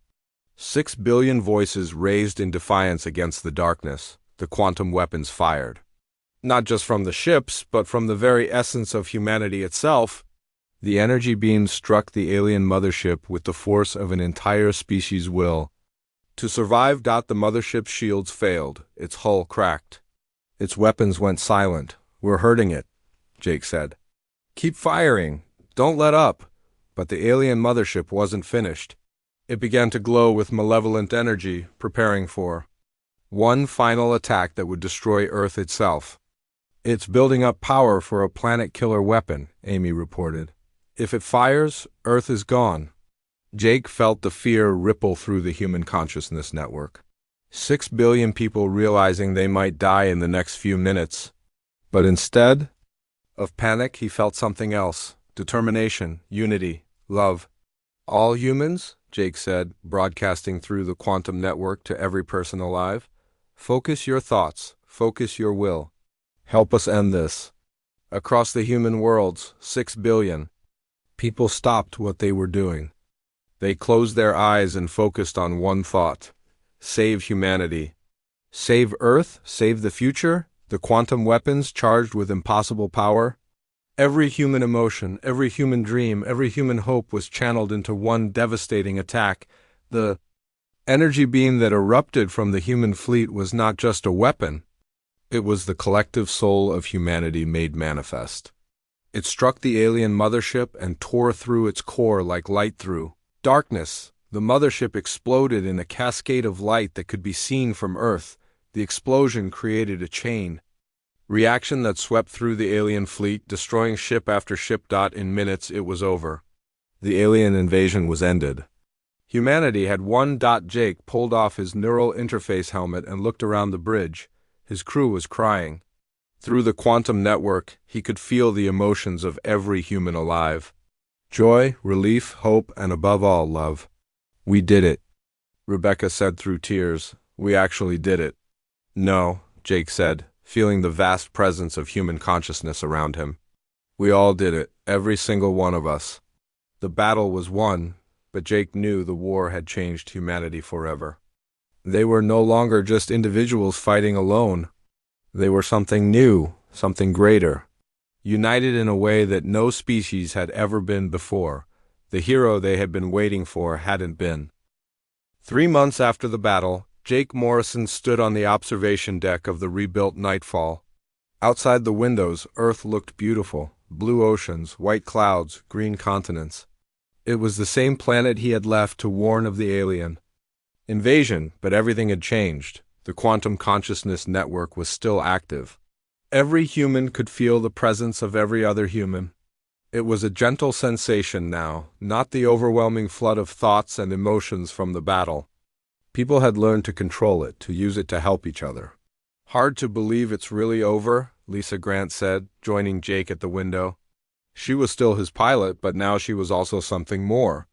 6 billion voices raised in defiance against the darkness. The quantum weapons fired. Not just from the ships, but from the very essence of humanity itself. The energy beams struck the alien mothership with the force of an entire species' will to survive. The mothership's shields failed. Its hull cracked. Its weapons went silent. "We're hurting it," Jake said. "Keep firing." Don't let up. But the alien mothership wasn't finished. It began to glow with malevolent energy, preparing for one final attack that would destroy Earth itself. It's building up power for a planet-killer weapon, Amy reported. If it fires, Earth is gone. Jake felt the fear ripple through the human consciousness network. 6 billion people realizing they might die in the next few minutes. But instead of panic, he felt something else. Determination, unity, love. All humans, Jake said, broadcasting through the quantum network to every person alive. Focus your thoughts. Focus your will. Help us end this. Across the human worlds, 6 billion. People stopped what they were doing. They closed their eyes and focused on one thought. Save humanity. Save Earth, save the future, the quantum weapons charged with impossible power. Every human emotion, every human dream, every human hope was channeled into one devastating attack. The energy beam that erupted from the human fleet was not just a weapon. It was the collective soul of humanity made manifest. It struck the alien mothership and tore through its core like light through darkness. The mothership exploded in a cascade of light that could be seen from Earth. The explosion created a chain reaction that swept through the alien fleet, destroying ship after ship. In minutes, it was over. The alien invasion was ended. Humanity had won. Jake pulled off his neural interface helmet and looked around the bridge. His crew was crying. Through the quantum network, he could feel the emotions of every human alive. Joy, relief, hope, and above all, love. We did it, Rebecca said through tears. We actually did it. No, Jake said, feeling the vast presence of human consciousness around him. We all did it, every single one of us. The battle was won, but Jake knew the war had changed humanity forever. They were no longer just individuals fighting alone. They were something new, something greater. United in a way that no species had ever been before. The hero they had been waiting for hadn't been. 3 months after the battle, Jake Morrison stood on the observation deck of the rebuilt Nightfall. Outside the windows, Earth looked beautiful. Blue oceans, white clouds, green continents. It was the same planet he had left to warn of the alien invasion, but everything had changed. The quantum consciousness network was still active. Every human could feel the presence of every other human. It was a gentle sensation now, not the overwhelming flood of thoughts and emotions from the battle. People had learned to control it, to use it to help each other. Hard to believe it's really over, Lisa Grant said, joining Jake at the window. She was still his pilot, but now she was also something more.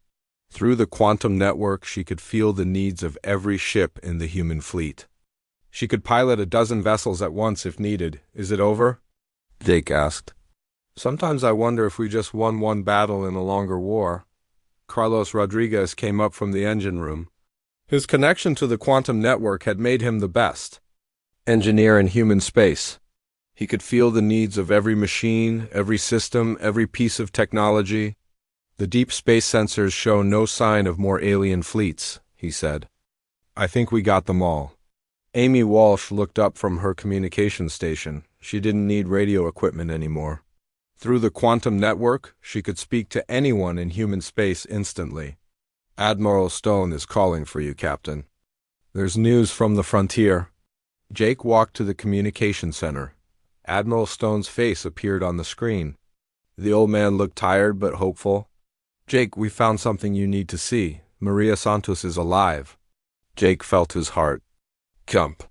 Through the quantum network, she could feel the needs of every ship in the human fleet. She could pilot a dozen vessels at once if needed. Is it over? Jake asked. Sometimes I wonder if we just won one battle in a longer war. Carlos Rodriguez came up from the engine room. His connection to the quantum network had made him the best engineer in human space. He could feel the needs of every machine, every system, every piece of technology. The deep space sensors show no sign of more alien fleets, he said. I think we got them all. Amy Walsh looked up from her communication station. She didn't need radio equipment anymore. Through the quantum network, she could speak to anyone in human space instantly. Admiral Stone is calling for you, Captain. There's news from the frontier. Jake walked to the communication center. Admiral Stone's face appeared on the screen. The old man looked tired but hopeful. Jake, we found something you need to see. Maria Santos is alive. Jake felt his heart jump.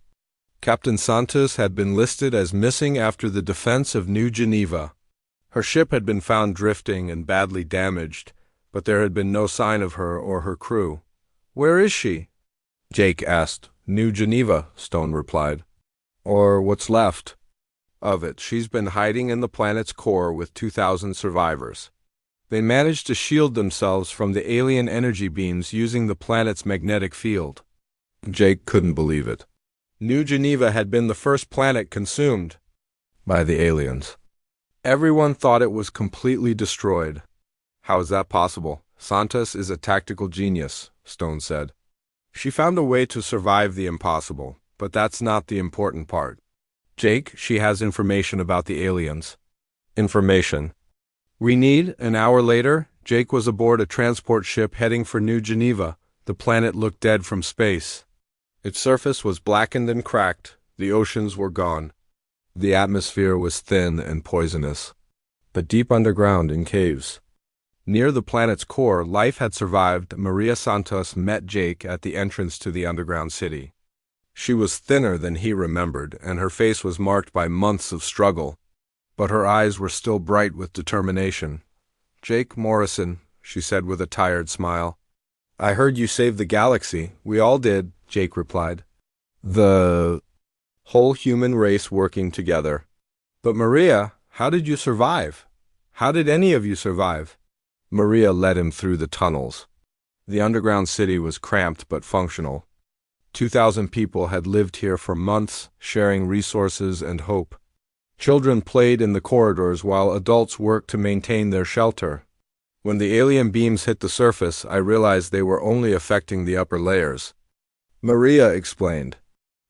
Captain Santos had been listed as missing after the defense of New Geneva. Her ship had been found drifting and badly damaged, but there had been no sign of her or her crew. Where is she? Jake asked. New Geneva, Stone replied. Or what's left of it. She's been hiding in the planet's core with 2,000 survivors. They managed to shield themselves from the alien energy beams using the planet's magnetic field. Jake couldn't believe it. New Geneva had been the first planet consumed by the aliens. Everyone thought it was completely destroyed. How is that possible? Santos is a tactical genius, Stone said. She found a way to survive the impossible, but that's not the important part. Jake, she has information about the aliens. Information. An hour later, Jake was aboard a transport ship heading for New Geneva. The planet looked dead from space. Its surface was blackened and cracked. The oceans were gone. The atmosphere was thin and poisonous. But deep underground in caves, near the planet's core, life had survived. Maria Santos met Jake at the entrance to the underground city. She was thinner than he remembered, and her face was marked by months of struggle. But her eyes were still bright with determination. "Jake Morrison," she said with a tired smile. "I heard you saved the galaxy." "We all did," Jake replied. "The whole human race working together." "But Maria, how did you survive? How did any of you survive?" Maria led him through the tunnels. The underground city was cramped but functional. 2,000 people had lived here for months, sharing resources and hope. Children played in the corridors while adults worked to maintain their shelter. When the alien beams hit the surface, I realized they were only affecting the upper layers. Maria explained.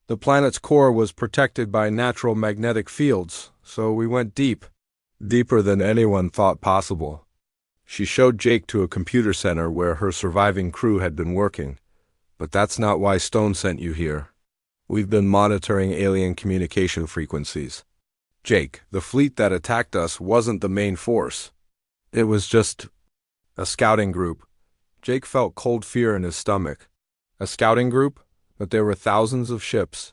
"The planet's core was protected by natural magnetic fields, so we went deep, deeper than anyone thought possible." She showed Jake to a computer center where her surviving crew had been working. "But that's not why Stone sent you here. We've been monitoring alien communication frequencies." "Jake, the fleet that attacked us wasn't the main force. It was just a scouting group." Jake felt cold fear in his stomach. A scouting group? But there were thousands of ships.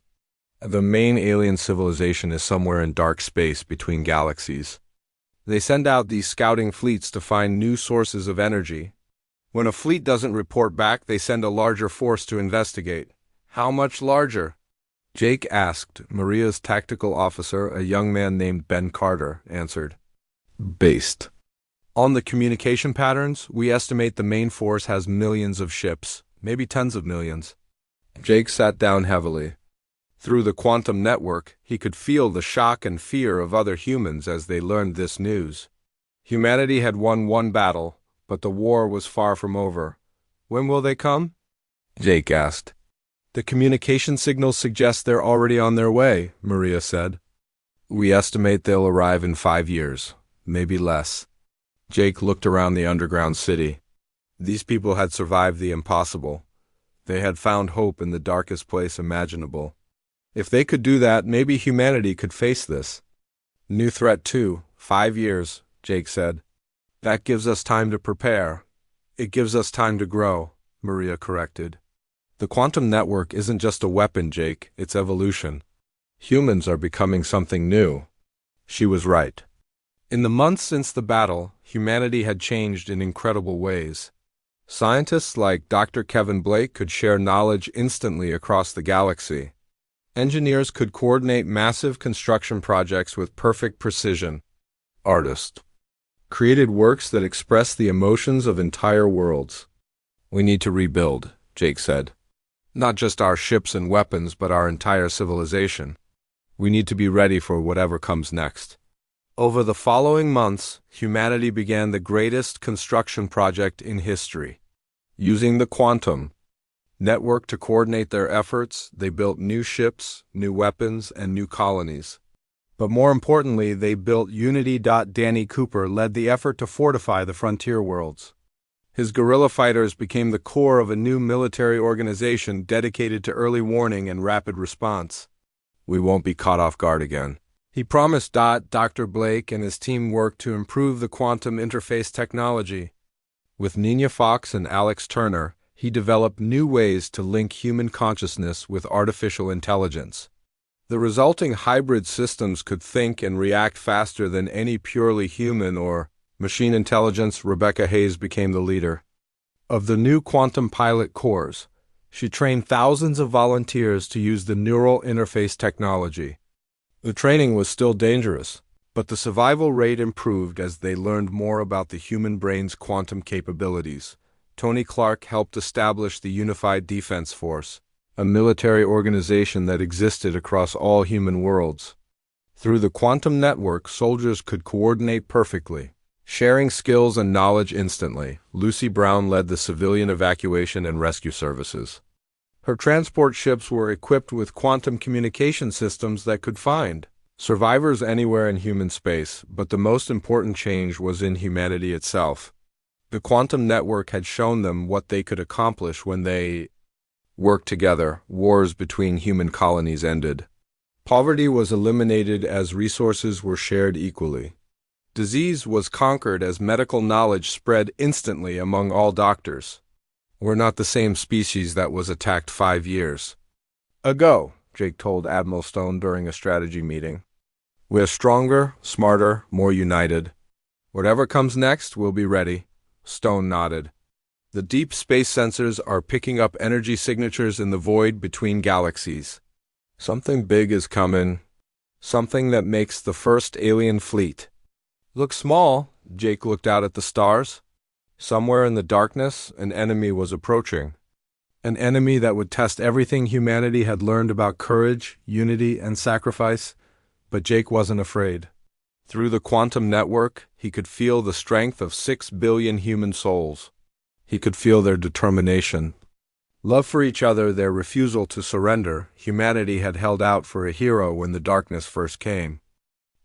The main alien civilization is somewhere in dark space between galaxies. They send out these scouting fleets to find new sources of energy. When a fleet doesn't report back, they send a larger force to investigate. "How much larger?" Jake asked. Maria's tactical officer, a young man named Ben Carter, answered. "Based on the communication patterns, we estimate the main force has millions of ships, maybe tens of millions." Jake sat down heavily. Through the quantum network, he could feel the shock and fear of other humans as they learned this news. Humanity had won one battle, but the war was far from over. "When will they come?" Jake asked. "The communication signals suggest they're already on their way," Maria said. "We estimate they'll arrive in 5 years, maybe less." Jake looked around the underground city. These people had survived the impossible. They had found hope in the darkest place imaginable. If they could do that, maybe humanity could face this. "New threat too. 5 years," Jake said. "That gives us time to prepare." "It gives us time to grow," Maria corrected. "The quantum network isn't just a weapon, Jake, it's evolution. Humans are becoming something new." She was right. In the months since the battle, humanity had changed in incredible ways. Scientists like Dr. Kevin Blake could share knowledge instantly across the galaxy. Engineers could coordinate massive construction projects with perfect precision. Artists created works that expressed the emotions of entire worlds. "We need to rebuild," Jake said. "Not just our ships and weapons, but our entire civilization. We need to be ready for whatever comes next." Over the following months, humanity began the greatest construction project in history. Using the quantum network to coordinate their efforts, they built new ships, new weapons, and new colonies. But more importantly, they built Unity. Danny Cooper led the effort to fortify the frontier worlds. His guerrilla fighters became the core of a new military organization dedicated to early warning and rapid response. "We won't be caught off guard again," he promised. Dr. Blake and his team worked to improve the quantum interface technology. With Nina Fox and Alex Turner, he developed new ways to link human consciousness with artificial intelligence. The resulting hybrid systems could think and react faster than any purely human or machine intelligence. Rebecca Hayes became the leader of the new quantum pilot cores. She trained thousands of volunteers to use the neural interface technology. The training was still dangerous, but the survival rate improved as they learned more about the human brain's quantum capabilities. Tony Clark helped establish the Unified Defense Force, a military organization that existed across all human worlds. Through the quantum network, soldiers could coordinate perfectly, sharing skills and knowledge instantly. Lucy Brown led the civilian evacuation and rescue services. Her transport ships were equipped with quantum communication systems that could find, Survivors anywhere in human space, but the most important change was in humanity itself. The quantum network had shown them what they could accomplish when they worked together. Wars between human colonies ended. Poverty was eliminated as resources were shared equally. Disease was conquered as medical knowledge spread instantly among all doctors. We're not the same species that was attacked 5 years ago, Jake told Admiral Stone during a strategy meeting. We're stronger, smarter, more united. Whatever comes next, we'll be ready. Stone nodded. The deep space sensors are picking up energy signatures in the void between galaxies. Something big is coming. Something that makes the first alien fleet look small. Jake looked out at the stars. Somewhere in the darkness, an enemy was approaching. An enemy that would test everything humanity had learned about courage, unity, and sacrifice. But Jake wasn't afraid. Through the quantum network, he could feel the strength of 6 billion human souls. He could feel their determination. Love for each other, their refusal to surrender. Humanity had held out for a hero when the darkness first came.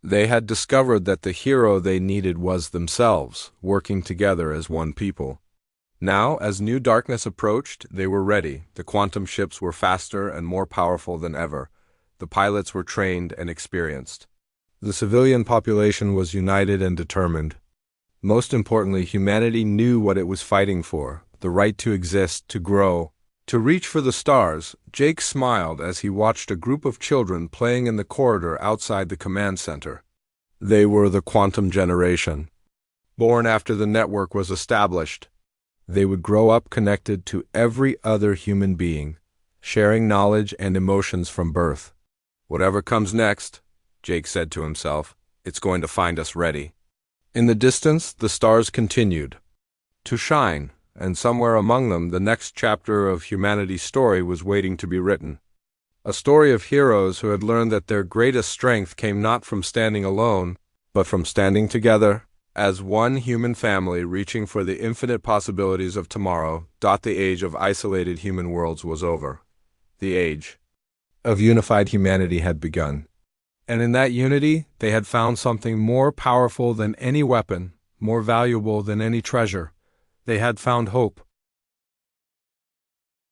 They had discovered that the hero they needed was themselves, working together as one people. Now, as new darkness approached, they were ready. The quantum ships were faster and more powerful than ever. The pilots were trained and experienced. The civilian population was united and determined. Most importantly, humanity knew what it was fighting for: the right to exist, to grow, to reach for the stars. Jake smiled as he watched a group of children playing in the corridor outside the command center. They were the quantum generation. Born after the network was established, they would grow up connected to every other human being, sharing knowledge and emotions from birth. Whatever comes next, Jake said to himself, it's going to find us ready. In the distance, the stars continued to shine, and somewhere among them, the next chapter of humanity's story was waiting to be written. A story of heroes who had learned that their greatest strength came not from standing alone, but from standing together as one human family reaching for the infinite possibilities of tomorrow. The age of isolated human worlds was over. The age of unified humanity had begun. And in that unity, they had found something more powerful than any weapon, more valuable than any treasure. They had found hope.